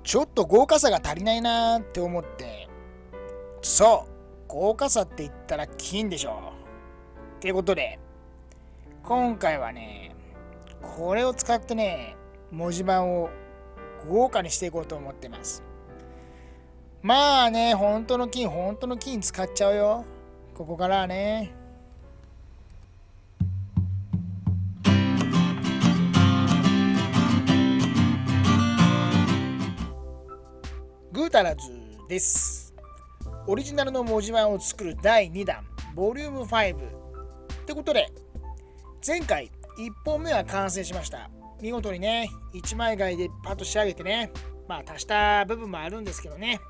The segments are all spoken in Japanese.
ちょっと豪華さが足りないなーって思って。そう、豪華さって言ったら金でしょ。っていうことで、今回はね、これを使ってね、文字盤を豪華にしていこうと思ってます。まあね、本当の金使っちゃうよ。ここからはね。グータラズです。オリジナルの文字盤を作る第2弾、ボリューム5。ってことで、前回1本目は完成しました。見事にね、1枚貝でパッと仕上げてね、足した部分もあるんですけどね。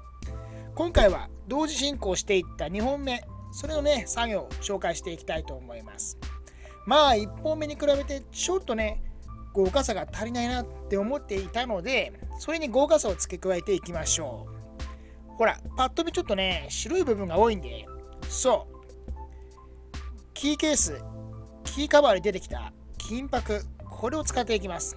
今回は同時進行していった2本目、それのね、作業を紹介していきたいと思います。1本目に比べてちょっとね、豪華さが足りないなって思っていたので、それに豪華さを付け加えていきましょう。ほら、パッと見ちょっとね、白い部分が多いんで、そう、キーケース、キーカバーで出てきた金箔、これを使っていきます。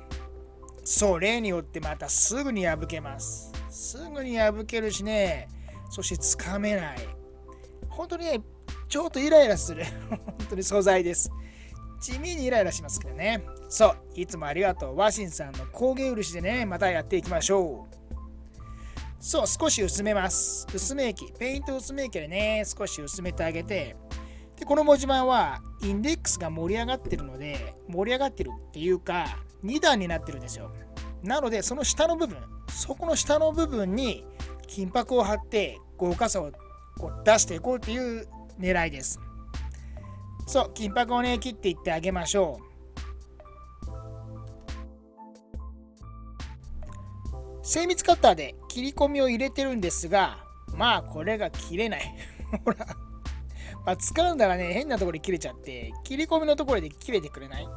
そう、例によってまたすぐに破けます。すぐに破けるしね、そしてつかめない。本当にね、ちょっとイライラする本当に素材です。地味にイライラしますけどね。そう、いつもありがとう。ワシンさんの工芸漆でね、またやっていきましょう。そう、少し薄めます。薄め液、ペイント薄め液でね、少し薄めてあげて、で、この文字盤はインデックスが盛り上がってるので、盛り上がってるっていうか、2段になってるんですよ。なので、その下の部分、そこの下の部分に金箔を貼って豪華さをこう出していこうっていう狙いです。そう、金箔をね、切っていってあげましょう。精密カッターで切り込みを入れてるんですが、これが切れないほら、使うんだらね、変なところで切れちゃって切り込みのところで切れてくれない。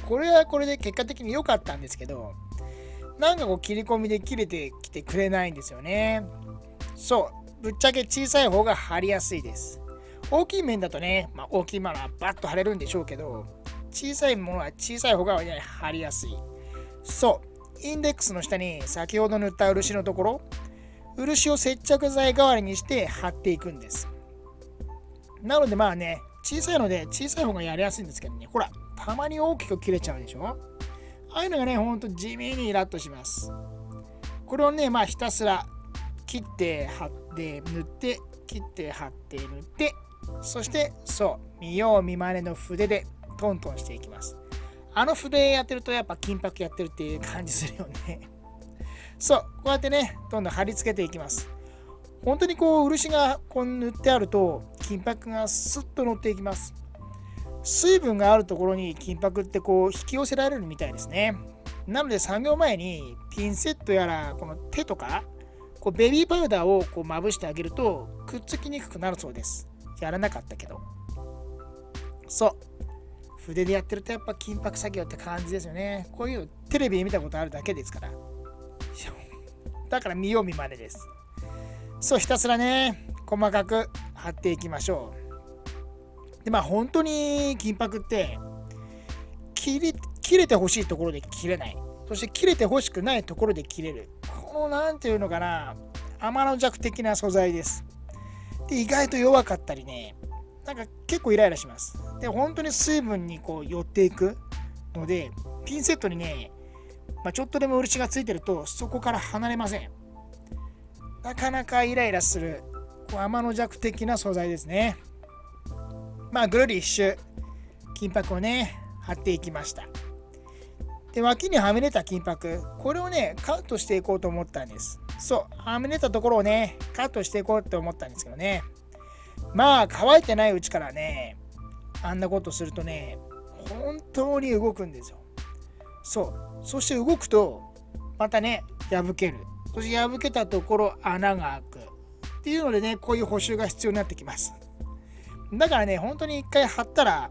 これはこれで結果的に良かったんですけど、なんかこう切り込みで切れてきてくれないんですよね。そう、ぶっちゃけ小さい方が貼りやすいです。大きい面だとね、大きいものはバッと貼れるんでしょうけど、小さいものは小さい方が貼りやすい。そう、インデックスの下に先ほど塗った漆のところ、漆を接着剤代わりにして貼っていくんです。なので小さいので小さい方がやりやすいんですけどね、ほら、たまに大きく切れちゃうでしょ。ああいうのがね、ほんと地味にイラッとします。これをね、ひたすら切って貼って塗って切って貼って塗って、そしてそう見よう見まねの筆でトントンしていきます。あの筆やってるとやっぱ金箔やってるっていう感じするよねそう、こうやってねどんどん貼り付けていきます。本当にこう漆がこう塗ってあると金箔がスッと乗っていきます。水分があるところに金箔ってこう引き寄せられるみたいですね。なので作業前にピンセットやらこの手とかこうベビーパウダーをこうまぶしてあげるとくっつきにくくなるそうです。やらなかったけど。そう、筆でやってるとやっぱ金箔作業って感じですよね。こういうのテレビで見たことあるだけですからだから見よう見まねです。そう、ひたすらね細かく貼っていきましょう。で本当に金箔って切れてほしいところで切れない、そして切れてほしくないところで切れる、このなんていうのかな、天の弱的な素材です。で、意外と弱かったりね、なんか結構イライラします。で、本当に水分にこう寄っていくので、ピンセットにね、ちょっとでも漆がついてるとそこから離れません。なかなかイライラするこう天の弱的な素材ですね。ぐるり一周金箔をね貼っていきました。で、脇にはみ出た金箔、これをねカットしていこうと思ったんです。そう、はみ出たところをねカットしていこうと思ったんですけどね、乾いてないうちからねあんなことするとね本当に動くんですよ。そう、そして動くとまたね破ける、そして破けたところ穴が開くっていうのでね、こういう補修が必要になってきます。だからね、本当に一回貼ったら、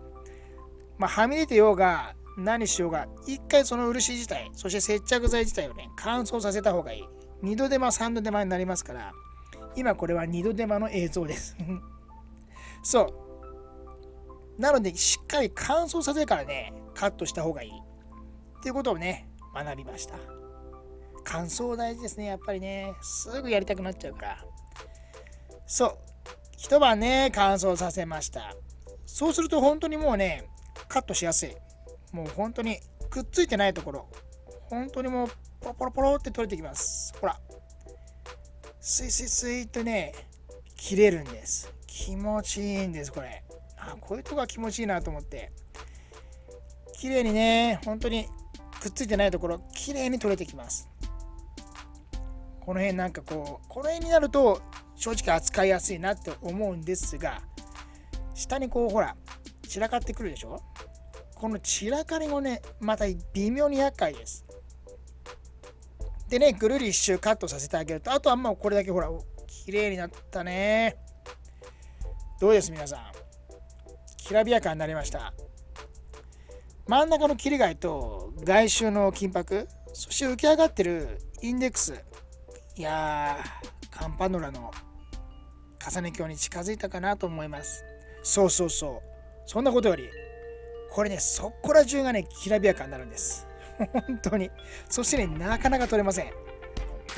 はみ出てようが何しようが一回その漆自体、そして接着剤自体をね乾燥させた方がいい。2度手間3度手間になりますから、今これは2度手間の映像ですそうなので、しっかり乾燥させてからねカットした方がいいっていうことをね学びました。乾燥大事ですね。やっぱりね、すぐやりたくなっちゃうから。そう、一晩ね、乾燥させました。そうすると本当にもうね、カットしやすい。もう本当にくっついてないところ、本当にもうポロポロポロって取れてきます。ほら、スイスイスイってね、切れるんです。気持ちいいんです、これ。こういうとこが気持ちいいなと思って。綺麗にね、本当にくっついてないところ、綺麗に取れてきます。この辺なんかこう、この辺になると正直扱いやすいなって思うんですが、下にこうほら、散らかってくるでしょ。この散らかりもね、また微妙に厄介です。でね、ぐるり一周カットさせてあげると、あとはもうこれだけほら、綺麗になったね。どうです皆さん。きらびやかになりました。真ん中の切り貝と外周の金箔、そして浮き上がってるインデックス。いやー、カンパノラの重ね鏡に近づいたかなと思います。そう。そんなことより、これね、そこら中がね、きらびやかになるんです。本当に。そしてね、なかなか取れません。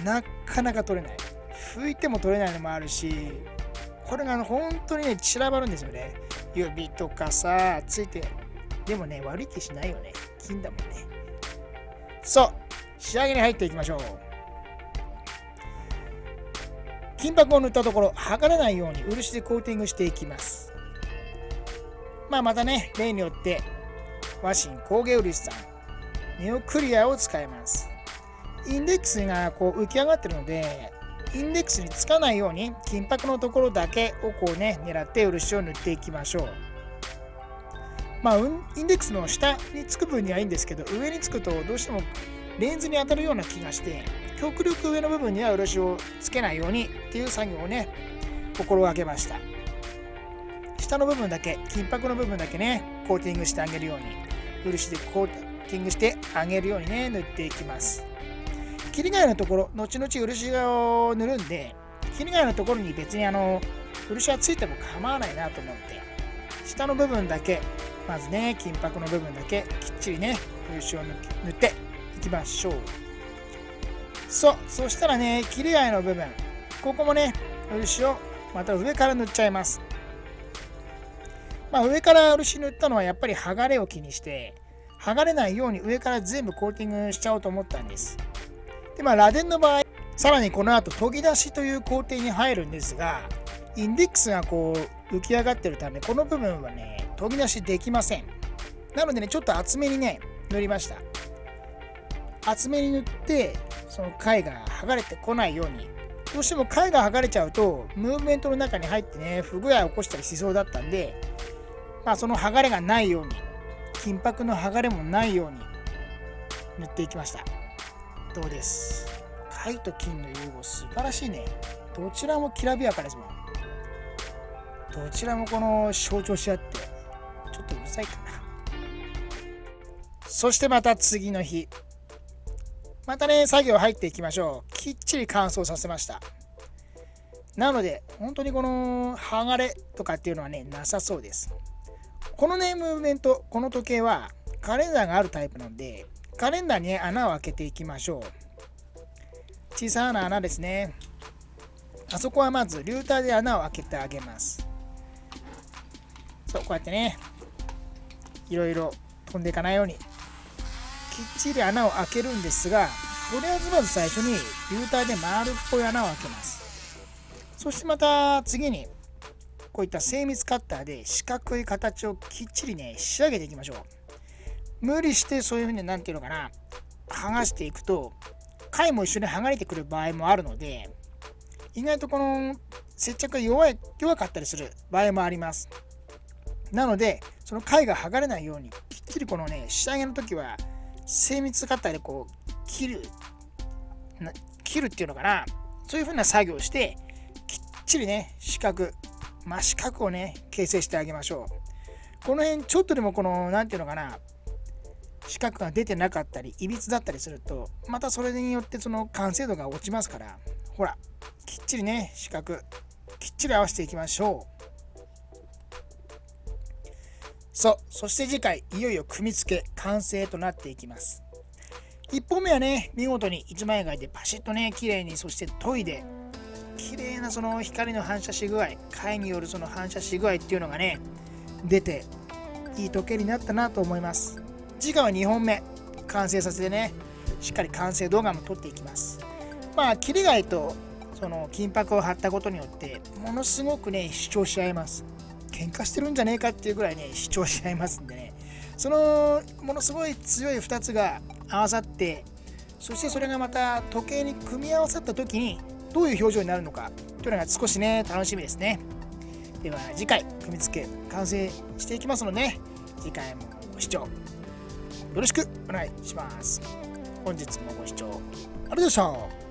なかなか取れない。拭いても取れないのもあるし、これが本当にね、散らばるんですよね。指とかさ、ついて。でもね、悪い気しないよね。金だもんね。そう。仕上げに入っていきましょう。金箔を塗ったところ、剥がれないように漆でコーティングしていきます。またね、例によって和紙工芸漆さんネオクリアを使います。インデックスがこう浮き上がってるので、インデックスにつかないように金箔のところだけをこうね狙って漆を塗っていきましょう。インデックスの下につく分にはいいんですけど、上につくとどうしてもレンズに当たるような気がして、極力上の部分には漆をつけないようにっていう作業をね心がけました。下の部分だけ、金箔の部分だけねコーティングしてあげるように、漆でコーティングしてあげるようにね塗っていきます。切り貝のところ、後々漆を塗るんで、切り貝のところに別に漆はついても構わないなと思って、下の部分だけ、まずね金箔の部分だけきっちりね漆を塗っていきましょう。そしたらね、切り貝の部分、ここもね漆をまた上から塗っちゃいます。上から漆塗ったのはやっぱり剥がれを気にして、剥がれないように上から全部コーティングしちゃおうと思ったんです。で螺鈿の場合、さらにこの後研ぎ出しという工程に入るんですが、インデックスがこう浮き上がってるため、この部分はね研ぎ出しできません。なのでね、ちょっと厚めにね塗りました。厚めに塗って、その貝が剥がれてこないように。どうしても貝が剥がれちゃうとムーブメントの中に入ってね不具合を起こしたりしそうだったんで、その剥がれがないように、金箔の剥がれもないように塗っていきました。どうです？貝と金の融合素晴らしいね。どちらもきらびやかですもん。どちらもこの象徴し合って、ちょっとうるさいかな。そしてまた次の日、またね作業入っていきましょう。きっちり乾燥させました。なので本当にこの剥がれとかっていうのはねなさそうです。このねムーブメント、この時計はカレンダーがあるタイプなので、カレンダーに、ね、穴を開けていきましょう。小さな穴ですね。あそこはまずリューターで穴を開けてあげます。こうやってねいろいろ飛んでいかないようにきっちり穴を開けるんですが、とりあえずまず最初にリューターで丸っぽい穴を開けます。そしてまた次にこういった精密カッターで四角い形をきっちりね仕上げていきましょう。無理してそういう風になんていうのかな、剥がしていくと貝も一緒に剥がれてくる場合もあるので、意外とこの接着が弱かったりする場合もあります。なのでその貝が剥がれないようにきっちりこのね仕上げの時は精密カッターでこう切るっていうのかな、そういう風な作業をしてきっちりね四角をね形成してあげましょう。この辺ちょっとでもこのなんていうのかな、四角が出てなかったりいびつだったりすると、またそれによってその完成度が落ちますから、ほらきっちりね四角きっちり合わせていきましょう。そして次回いよいよ組み付け完成となっていきます。1本目はね、見事に一枚貝でパシッとね、綺麗に、そして研いで、綺麗なその光の反射し具合、貝によるその反射し具合っていうのがね、出て、いい時計になったなと思います。次回は2本目、完成させてね、しっかり完成動画も撮っていきます。まあ、切り貝とその金箔を貼ったことによって、ものすごくね、主張し合います。喧嘩してるんじゃねえかっていうぐらいね、主張し合いますんでね、そのものすごい強い2つが合わさって、そしてそれがまた時計に組み合わさった時にどういう表情になるのかというのが少しね、楽しみですね。では次回組み付け完成していきますので、次回もご視聴よろしくお願いします。本日もご視聴ありがとうございました。